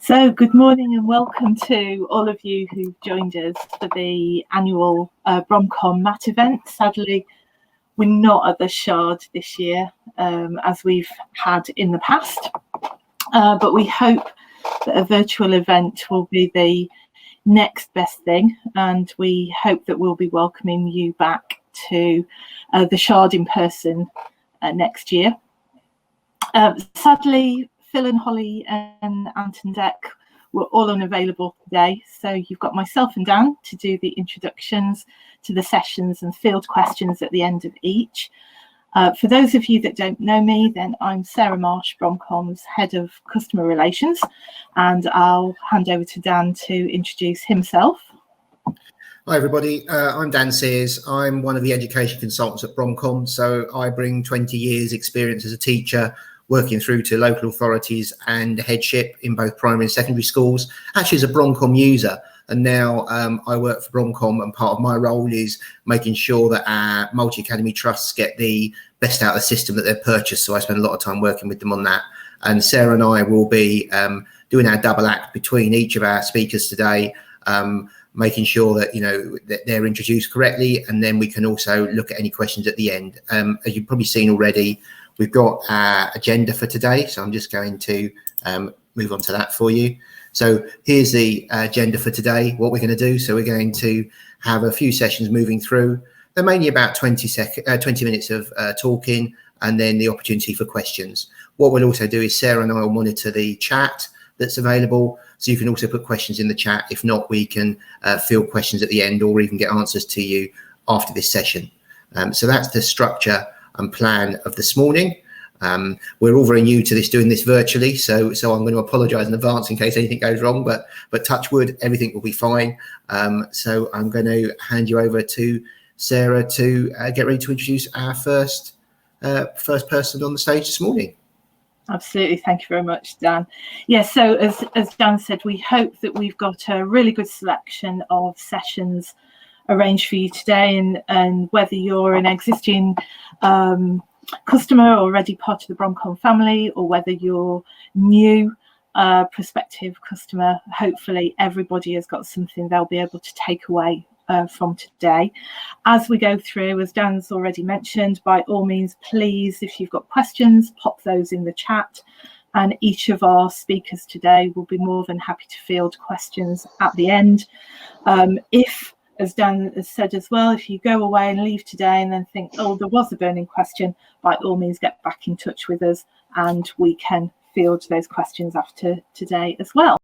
So good morning and welcome to all of you who've joined us for the annual Bromcom Mat event. Sadly, we're not at the Shard this year as we've had in the past, but we hope that a virtual event will be the next best thing, and we hope that we'll be welcoming you back to the Shard in person next year. Sadly, Phil and Holly and Anton Deck were all unavailable today, so you've got myself and Dan to do the introductions to the sessions and field questions at the end of each. For those of you that don't know me, then I'm Sarah Marsh, Bromcom's Head of Customer Relations, and I'll hand over to Dan to introduce himself. Hi everybody, I'm Dan Sears. I'm one of the education consultants at Bromcom, so I bring 20 years experience as a teacher, working through to local authorities and headship in both primary and secondary schools, actually as a Bromcom user. And now I work for Bromcom, and part of my role is making sure that our multi-academy trusts get the best out of the system that they've purchased. So I spend a lot of time working with them on that. And Sarah and I will be doing our double act between each of our speakers today, making sure that, you know, that they're introduced correctly, and then we can also look at any questions at the end. As you've probably seen already, we've got our agenda for today, so I'm just going to move on to that for you. So here's the agenda for today, what we're going to do. So we're going to have a few sessions moving through. They're mainly about 20 minutes of talking, and then the opportunity for questions. What we'll also do is Sarah and I will monitor the chat that's available, so you can also put questions in the chat. If not, we can field questions at the end, or even get answers to you after this session. So that's the structure and plan of this morning. We're all very new to this, doing this virtually, so I'm going to apologise in advance in case anything goes wrong, but touch wood, everything will be fine. So I'm going to hand you over to Sarah to get ready to introduce our first person on the stage this morning. Absolutely, thank you very much, Dan. Yes, so as Dan said, we hope that we've got a really good selection of sessions arranged for you today, and whether you're an existing customer or already part of the Bromcom family, or whether you're new prospective customer, hopefully everybody has got something they'll be able to take away from today. As we go through, as Dan's already mentioned, by all means, please, if you've got questions, pop those in the chat, and each of our speakers today will be more than happy to field questions at the end. If, as Dan has said as well, if you go away and leave today and then think, oh, there was a burning question, by all means get back in touch with us and we can field those questions after today as well.